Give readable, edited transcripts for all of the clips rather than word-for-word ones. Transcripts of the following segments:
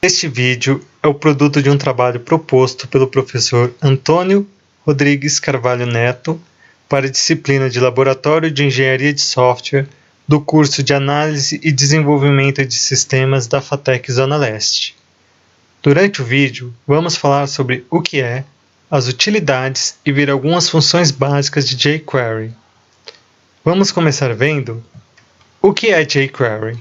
Este vídeo é o produto de um trabalho proposto pelo professor Antônio Rodrigues Carvalho Neto para a disciplina de Laboratório de Engenharia de Software do curso de Análise e Desenvolvimento de Sistemas da FATEC Zona Leste. Durante o vídeo, vamos falar sobre o que é, as utilidades e ver algumas funções básicas de jQuery. Vamos começar vendo o que é jQuery.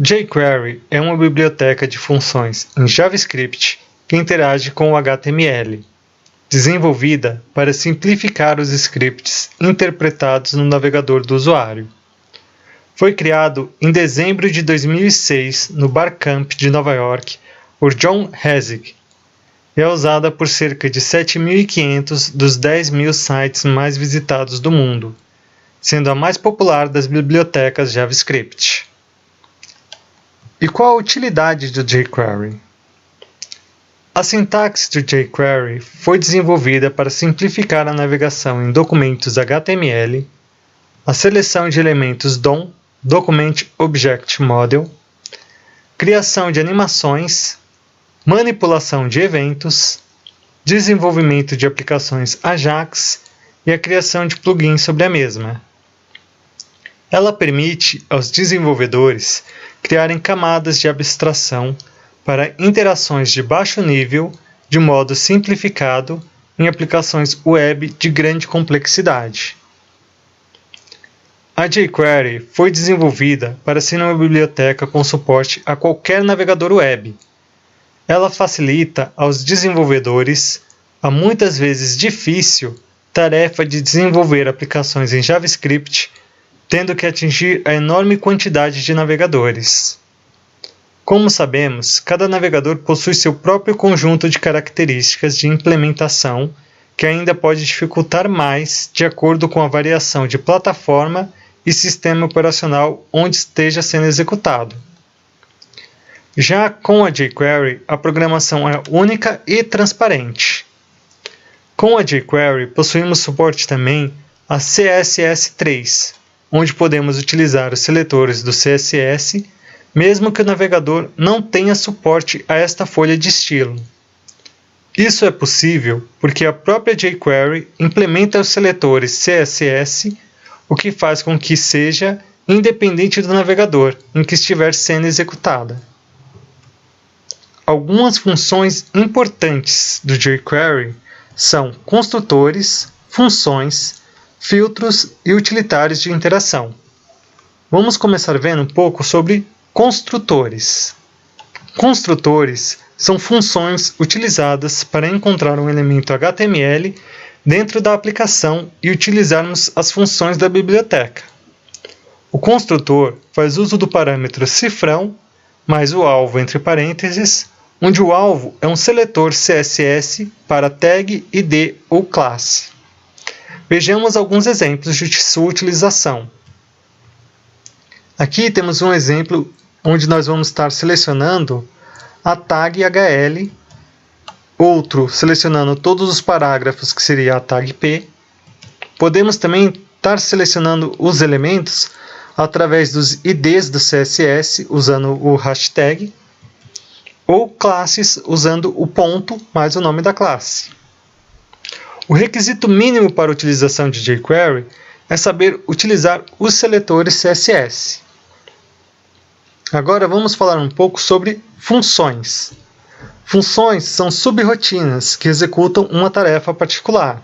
jQuery é uma biblioteca de funções em JavaScript que interage com o HTML, desenvolvida para simplificar os scripts interpretados no navegador do usuário. Foi criado em dezembro de 2006 no Barcamp de Nova York por John Herzig e é usada por cerca de 7.500 dos 10.000 sites mais visitados do mundo, sendo a mais popular das bibliotecas JavaScript. E qual a utilidade do jQuery? A sintaxe do jQuery foi desenvolvida para simplificar a navegação em documentos HTML, a seleção de elementos DOM, Document Object Model, criação de animações, manipulação de eventos, desenvolvimento de aplicações Ajax e a criação de plugins sobre a mesma. Ela permite aos desenvolvedores criarem camadas de abstração para interações de baixo nível de modo simplificado em aplicações web de grande complexidade. A jQuery foi desenvolvida para ser uma biblioteca com suporte a qualquer navegador web. Ela facilita aos desenvolvedores a muitas vezes difícil tarefa de desenvolver aplicações em JavaScript, tendo que atingir a enorme quantidade de navegadores. Como sabemos, cada navegador possui seu próprio conjunto de características de implementação que ainda pode dificultar mais de acordo com a variação de plataforma e sistema operacional onde esteja sendo executado. Já com a jQuery, a programação é única e transparente. Com a jQuery, possuímos suporte também a CSS3, onde podemos utilizar os seletores do CSS, mesmo que o navegador não tenha suporte a esta folha de estilo. Isso é possível porque a própria jQuery implementa os seletores CSS, o que faz com que seja independente do navegador em que estiver sendo executada. Algumas funções importantes do jQuery são construtores, funções, filtros e utilitários de interação. Vamos começar vendo um pouco sobre construtores. Construtores são funções utilizadas para encontrar um elemento HTML dentro da aplicação e utilizarmos as funções da biblioteca. O construtor faz uso do parâmetro cifrão mais o alvo entre parênteses, onde o alvo é um seletor CSS para tag, ID ou classe. Vejamos alguns exemplos de sua utilização. Aqui temos um exemplo onde nós vamos estar selecionando a tag HL, outro selecionando todos os parágrafos, que seria a tag P. Podemos também estar selecionando os elementos através dos IDs do CSS, usando o hashtag, ou classes usando o ponto mais o nome da classe. O requisito mínimo para a utilização de jQuery é saber utilizar os seletores CSS. Agora vamos falar um pouco sobre funções. Funções são subrotinas que executam uma tarefa particular.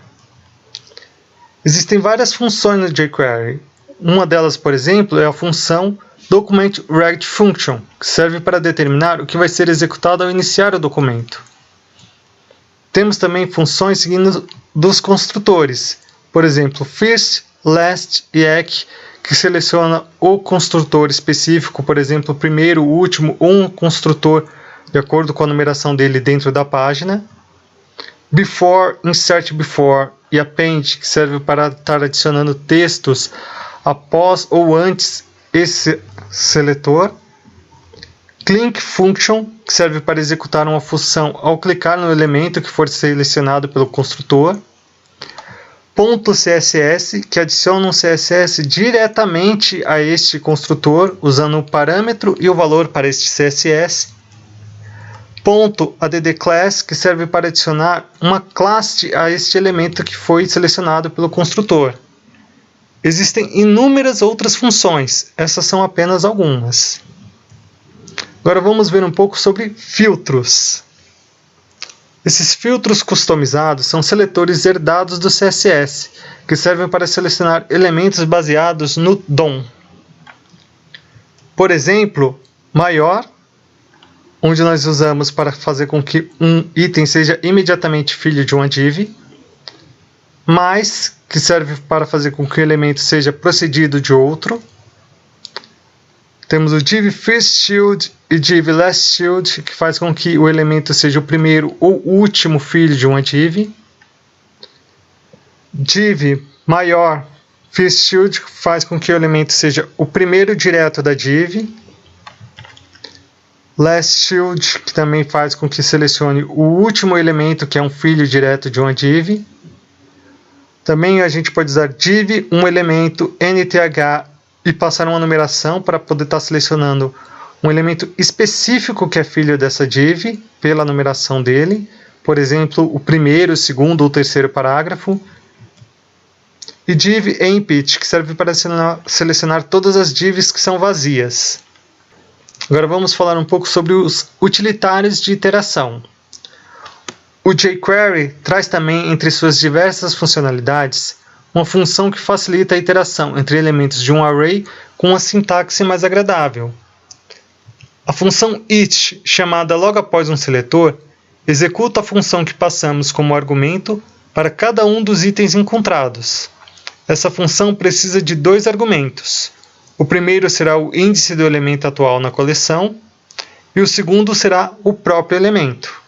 Existem várias funções no jQuery. Uma delas, por exemplo, é a função DocumentRegFunction, que serve para determinar o que vai ser executado ao iniciar o documento. Temos também funções seguindo dos construtores, por exemplo, first, last e eq, que seleciona o construtor específico, por exemplo, primeiro, último, ou um construtor de acordo com a numeração dele dentro da página. Before, insert before e append, que serve para estar adicionando textos após ou antes esse seletor. Clink function, que serve para executar uma função ao clicar no elemento que for selecionado pelo construtor. .css, que adiciona um CSS diretamente a este construtor, usando o parâmetro e o valor para este CSS. .addClass, que serve para adicionar uma classe a este elemento que foi selecionado pelo construtor. Existem inúmeras outras funções, essas são apenas algumas. Agora vamos ver um pouco sobre filtros. Esses filtros customizados são seletores herdados do CSS, que servem para selecionar elementos baseados no DOM. Por exemplo, maior, onde nós usamos para fazer com que um item seja imediatamente filho de uma div. Mais, que serve para fazer com que o elemento seja procedido de outro. Temos o div first child e div last child, que faz com que o elemento seja o primeiro ou último filho de uma div. Div maior first child faz com que o elemento seja o primeiro direto da div. Last child, que também faz com que selecione o último elemento, que é um filho direto de uma div. Também a gente pode usar div, um elemento, nth, e passar uma numeração para poder estar selecionando um elemento específico que é filho dessa div, pela numeração dele. Por exemplo, o primeiro, o segundo ou o terceiro parágrafo. E div empty, que serve para selecionar todas as divs que são vazias. Agora vamos falar um pouco sobre os utilitários de iteração. O jQuery traz também, entre suas diversas funcionalidades, uma função que facilita a iteração entre elementos de um array com uma sintaxe mais agradável. A função each, chamada logo após um seletor, executa a função que passamos como argumento para cada um dos itens encontrados. Essa função precisa de 2 argumentos. O primeiro será o índice do elemento atual na coleção e o segundo será o próprio elemento.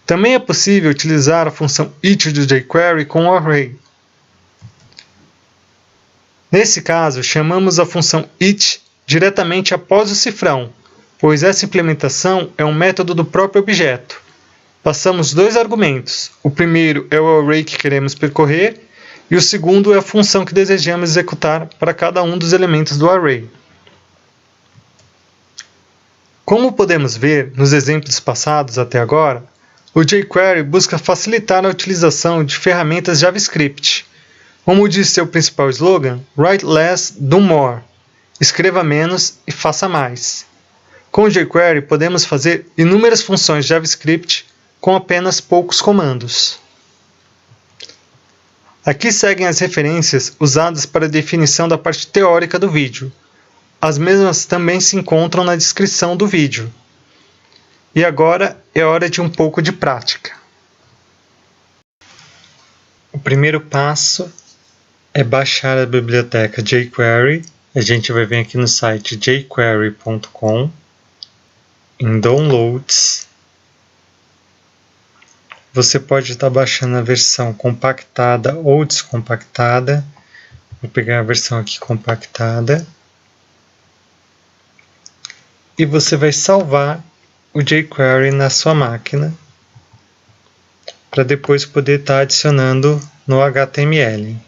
Também é possível utilizar a função each do jQuery com o array. Nesse caso, chamamos a função each diretamente após o cifrão, pois essa implementação é um método do próprio objeto. Passamos 2 argumentos. O primeiro é o array que queremos percorrer e o segundo é a função que desejamos executar para cada um dos elementos do array. Como podemos ver nos exemplos passados até agora, o jQuery busca facilitar a utilização de ferramentas JavaScript. Como diz seu principal slogan, write less, do more. Escreva menos e faça mais. Com o jQuery podemos fazer inúmeras funções JavaScript com apenas poucos comandos. Aqui seguem as referências usadas para a definição da parte teórica do vídeo. As mesmas também se encontram na descrição do vídeo. E agora é hora de um pouco de prática. O primeiro passo é baixar a biblioteca jQuery. A gente vai vir aqui no site jQuery.com, em Downloads. Você pode estar baixando a versão compactada ou descompactada. Vou pegar a versão aqui compactada. E você vai salvar o jQuery na sua máquina para depois poder estar adicionando no HTML.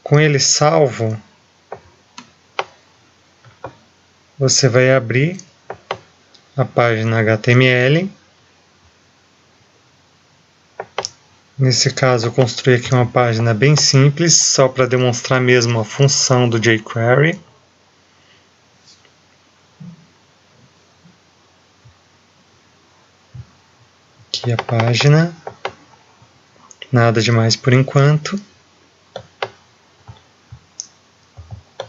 Com ele salvo, você vai abrir a página HTML. Nesse caso, eu construí aqui uma página bem simples, só para demonstrar mesmo a função do jQuery. Aqui a página. Nada demais por enquanto.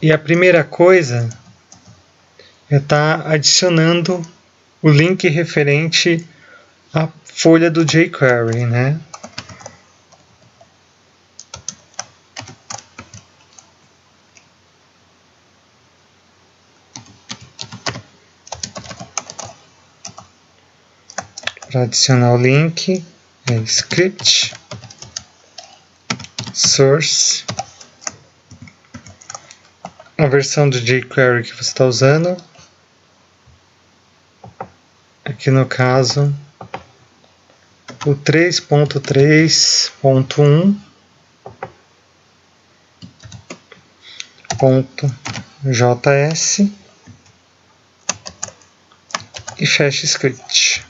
E a primeira coisa é estar adicionando o link referente à folha do jQuery, né? Para adicionar o link, é script, source, a versão do jQuery que você está usando. Aqui no caso, o 3.3.1.1. JS e fecha script.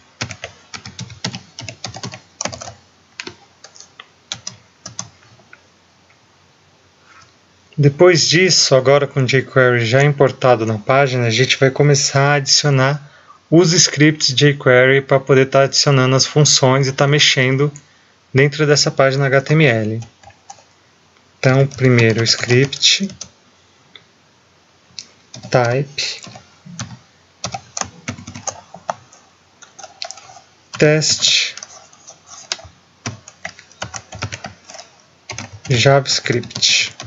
Depois disso, agora com o jQuery já importado na página, a gente vai começar a adicionar os scripts jQuery para poder estar adicionando as funções e estar mexendo dentro dessa página HTML. Então, primeiro script type test JavaScript.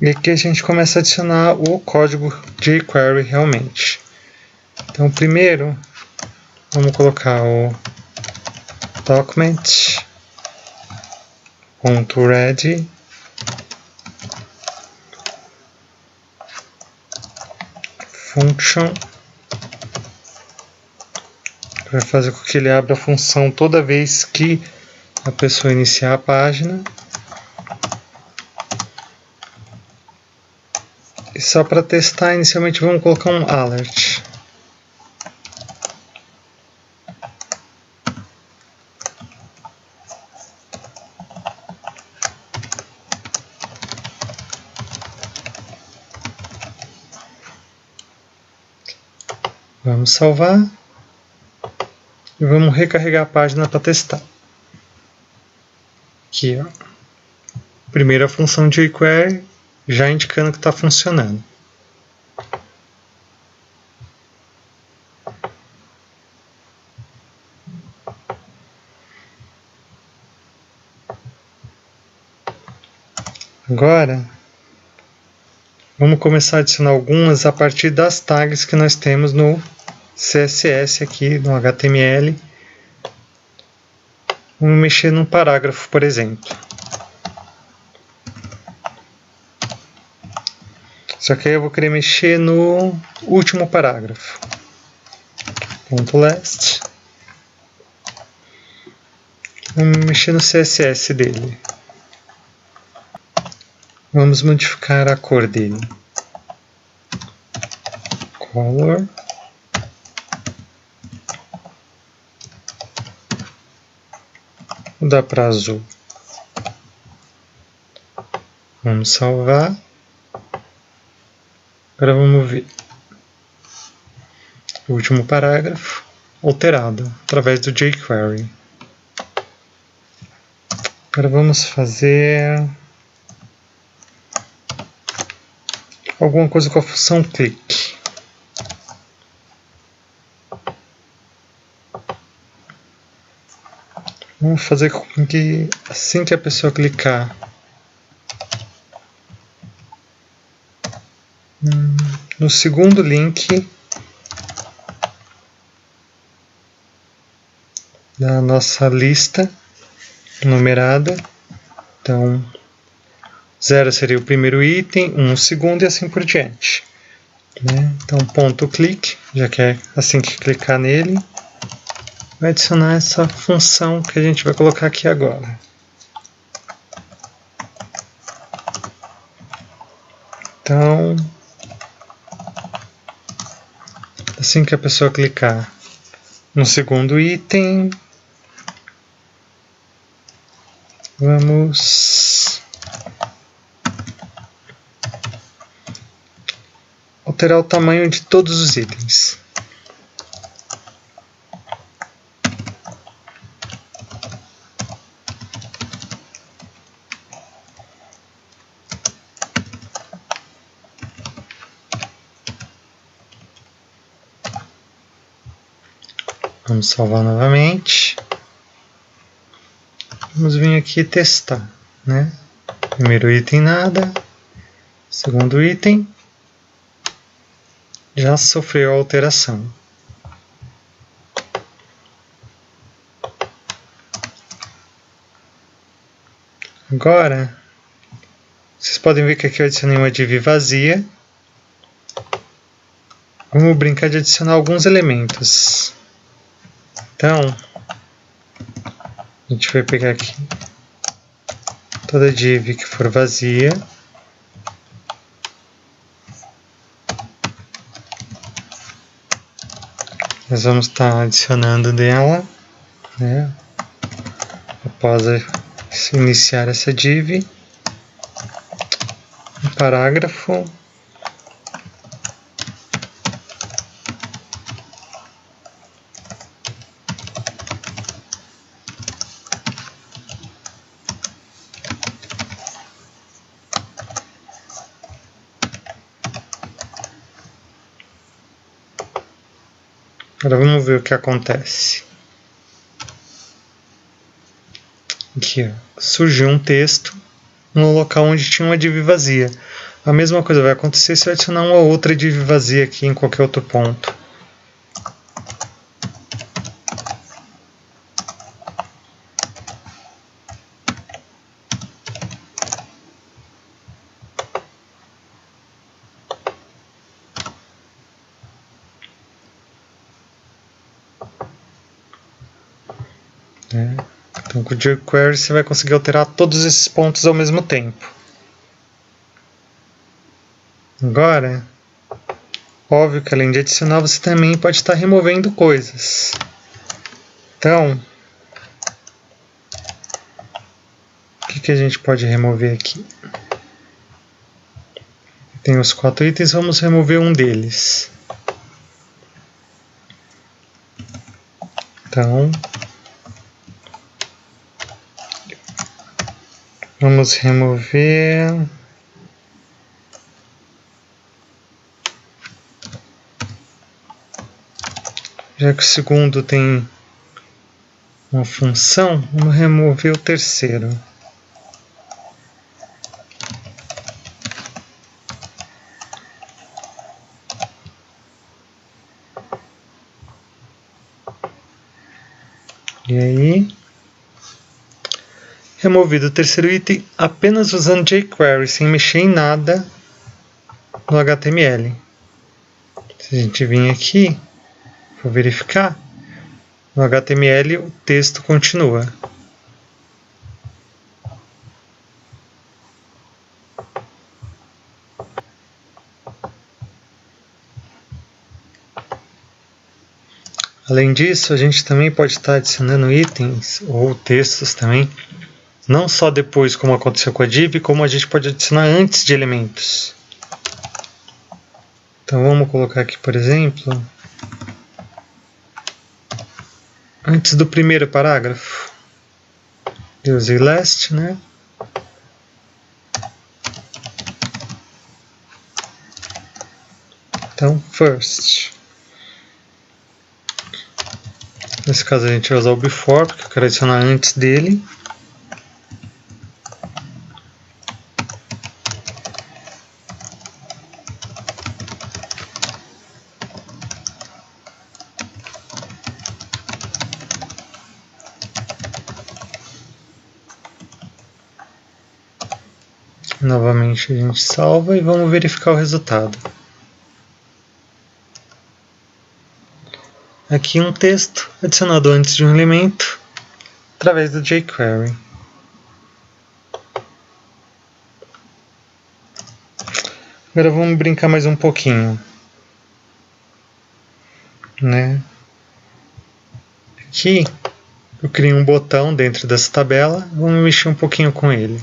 E aqui a gente começa a adicionar o código jQuery realmente. Então, primeiro, vamos colocar o document.ready function para fazer com que ele abra a função toda vez que a pessoa iniciar a página. E só para testar, inicialmente vamos colocar um alert. Vamos salvar e vamos recarregar a página para testar. Aqui, ó. Primeira função de jQuery, já indicando que está funcionando. Agora, vamos começar a adicionar algumas a partir das tags que nós temos no CSS aqui, no HTML. Vamos mexer num parágrafo, por exemplo. Só que aí eu vou querer mexer no último parágrafo. .last. Vamos mexer no CSS dele. Vamos modificar a cor dele. Color. Vou dar para azul. Vamos salvar. Agora vamos ver o último parágrafo alterado através do jQuery. Agora vamos fazer alguma coisa com a função click. Vamos fazer com que assim que a pessoa clicar no segundo link da nossa lista numerada, então 0 seria o primeiro item, 1 o segundo e assim por diante, né? Então ponto click, já que é assim que clicar nele, vai adicionar essa função que a gente vai colocar aqui agora. Então, assim que a pessoa clicar no segundo item, vamos alterar o tamanho de todos os itens. Vamos salvar novamente. Vamos vir aqui testar, né? Primeiro item nada. Segundo item já sofreu a alteração. Agora, vocês podem ver que aqui eu adicionei uma div vazia. Vamos brincar de adicionar alguns elementos. Então, a gente vai pegar aqui toda div que for vazia. Nós vamos estar adicionando dela, né, após iniciar essa div, um parágrafo. Agora vamos ver o que acontece. Aqui, ó, surgiu um texto no local onde tinha uma div vazia. A mesma coisa vai acontecer se eu adicionar uma outra div vazia aqui em qualquer outro ponto. Então, com o jQuery você vai conseguir alterar todos esses pontos ao mesmo tempo. Agora, óbvio que além de adicionar, você também pode estar removendo coisas. Então, o que a gente pode remover aqui? Tem os 4 itens, vamos remover um deles. Então, vamos remover já que o segundo tem uma função, vamos remover o terceiro. E aí, removido o terceiro item apenas usando jQuery, sem mexer em nada no HTML. Se a gente vir aqui, vou verificar, no HTML o texto continua. Além disso, a gente também pode estar adicionando itens ou textos também, não só depois, como aconteceu com a div, como a gente pode adicionar antes de elementos. Então vamos colocar aqui, por exemplo, antes do primeiro parágrafo, eu usei last, né? Então, first. Nesse caso a gente vai usar o before, porque eu quero adicionar antes dele. Novamente a gente salva e vamos verificar o resultado. Aqui um texto adicionado antes de um elemento através do jQuery. Agora vamos brincar mais um pouquinho, né? Aqui eu criei um botão dentro dessa tabela, vamos mexer um pouquinho com ele.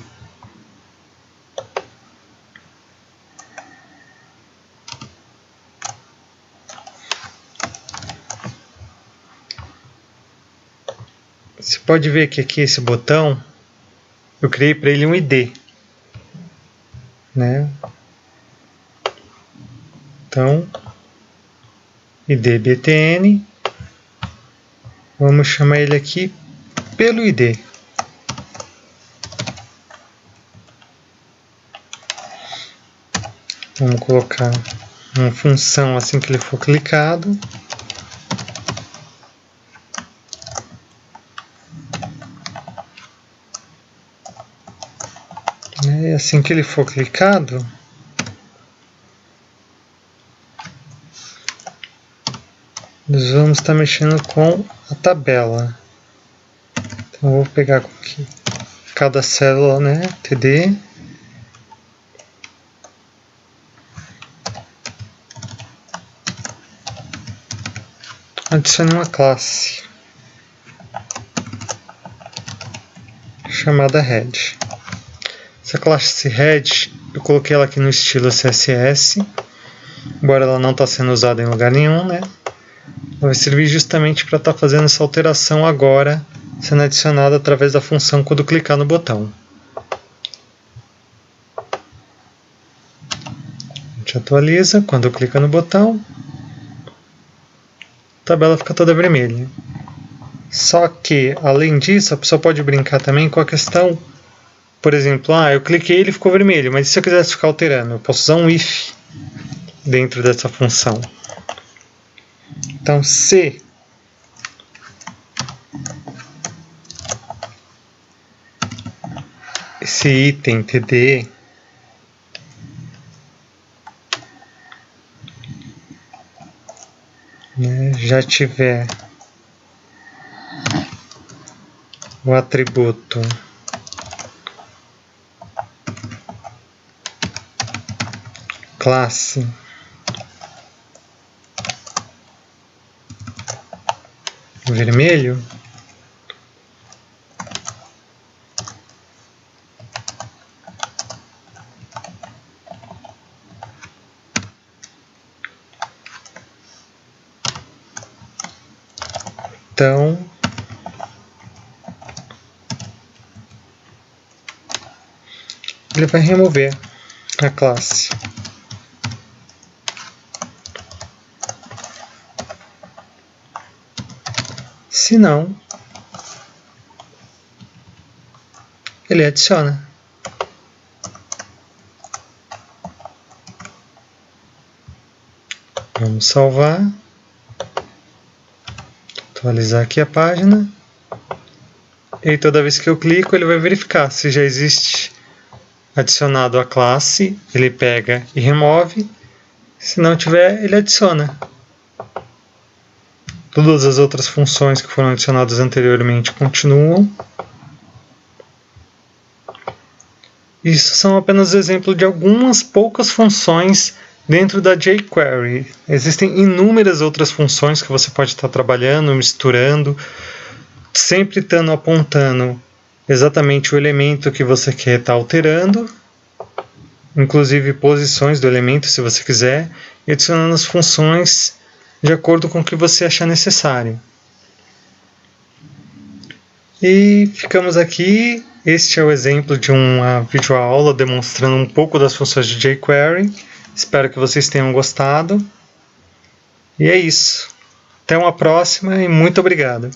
Você pode ver que aqui esse botão, eu criei para ele um ID, né? Então, ID btn, vamos chamar ele aqui pelo ID. Vamos colocar uma função assim que ele for clicado. E assim que ele for clicado, nós vamos estar mexendo com a tabela. Então eu vou pegar aqui cada célula, né, TD. Adicione uma classe chamada head. Essa classe head, eu coloquei ela aqui no estilo CSS, embora ela não está sendo usada em lugar nenhum, né? Vai servir justamente para estar fazendo essa alteração agora, sendo adicionada através da função quando clicar no botão. A gente atualiza, quando clica no botão, a tabela fica toda vermelha. Só que, além disso, a pessoa pode brincar também com a questão, por exemplo, eu cliquei e ele ficou vermelho, mas e se eu quisesse ficar alterando? Eu posso usar um if dentro dessa função. Então, se esse item TD já tiver o atributo classe vermelho, então ele vai remover a classe. Se não, ele adiciona. Vamos salvar, atualizar aqui a página, e toda vez que eu clico ele vai verificar se já existe adicionado a classe, ele pega e remove, se não tiver ele adiciona. Todas as outras funções que foram adicionadas anteriormente continuam. Isso são apenas exemplos de algumas poucas funções dentro da jQuery. Existem inúmeras outras funções que você pode estar trabalhando, misturando, sempre estando apontando exatamente o elemento que você quer estar alterando, inclusive posições do elemento se você quiser, e adicionando as funções de acordo com o que você achar necessário. E ficamos aqui. Este é o exemplo de uma videoaula demonstrando um pouco das funções de jQuery. Espero que vocês tenham gostado. E é isso. Até uma próxima e muito obrigado.